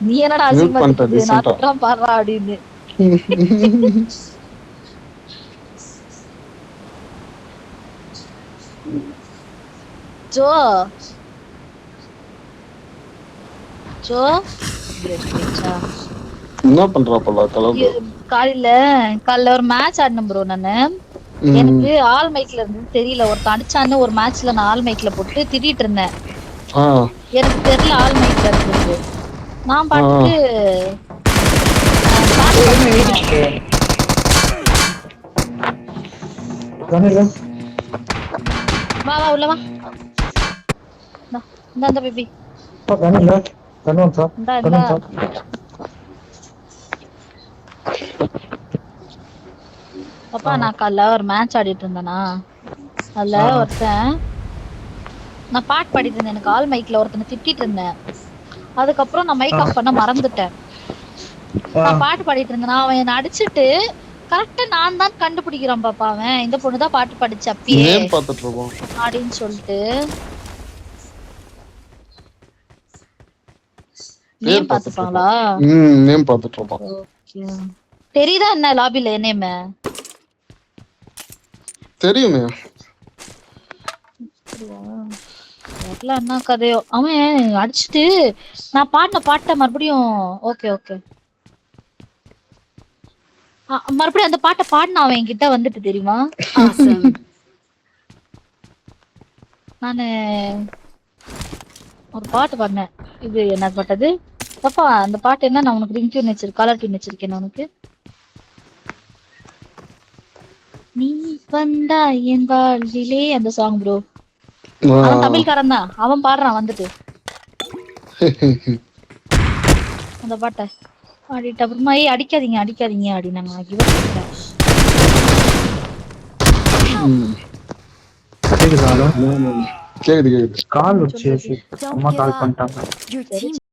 நீ என்னடா மியூட் அசிங்கமா பண்ணிட்டேன் திட்டுது நான் டீசெண்டா. திட்டுறான் பாடுறா அப்படின்னு. ஜோ ஜோ என்ன பண்றா போல கலவு. காலையில ஒரு மேட்ச் ஆடினேன் ப்ரோ நானு. எனக்கு ஆல் மைக்ல இருந்து தெரியல, ஒருத்தன் அடிச்சான்னு ஒரு மேட்ச்ல நான் ஆல் மைக்ல போட்டு திட்டிட்டு இருந்தேன். எனக்கு தெரியல ஆல் மைக்ல இருக்கிறது. நான் பாட்டுக்கு வா வா உள்ள வா. இந்த பேபி பாப்பா, நான் காலைல ஒரு மேட்ச் ஆடிட்டு இருந்தேனா, அதுல ஒருத்தன் நான் பாட்டு பாடிட்டு இருந்தேன். எனக்கு ஆல் மைக்ல ஒருத்தனை திட்டிட்டு இருந்தேன். அதுக்கப்புறம் நான் மைக் ஆஃப் பண்ண மறந்துட்டேன். நான் பாட்டு பாடிட்டு இருந்தேனா, அவன் என்ன அடிச்சுட்டு கரெக்டா நான் தான் கண்டுபிடிக்கிறான் பாப்பா. அவன் இந்த பொண்ணுதான் பாட்டு பாடிச்சு அப்பயே அப்படின்னு சொல்லிட்டு. நேம் பாத்துப்பாங்களா? நேம் பாத்துட்டு இருப்பான். தெரியுதா என்ன லாபில நேம்? தெரியுமே. தெரியல என்ன கதையோ. அவன் அடிச்சுட்டு நான் பாடின பாட்டை மறுபடியும் ஓகே ஓகே மறுபடியும் அந்த பாட்டை பாடின அவன் என்கிட்ட வந்துட்டு தெரியுமா. நானு ஒரு பாட்டு பாடினேன். இது என்ன பாட்டது பாப்பா? அந்த பாட்டு என்ன, நான் உனக்கு ரிங் டியூன் வச்சிருக்கேன், கலர் டியூன் வச்சிருக்கேன் உனக்கு. நீ வந்தா என் வாழ்விலே அந்த சாங் ப்ரோ. அவன் தமிழ்காரன் தான், அவன் பாடுறான் வந்துட்டு அந்த பாட்டை பாடிட்டு அப்புறமா அடிக்காதீங்க அடிக்காதீங்க அப்படின்னாங்க. கேக்குது கால் வச்சு அம்மா கால் பண்ணிட்டாங்க.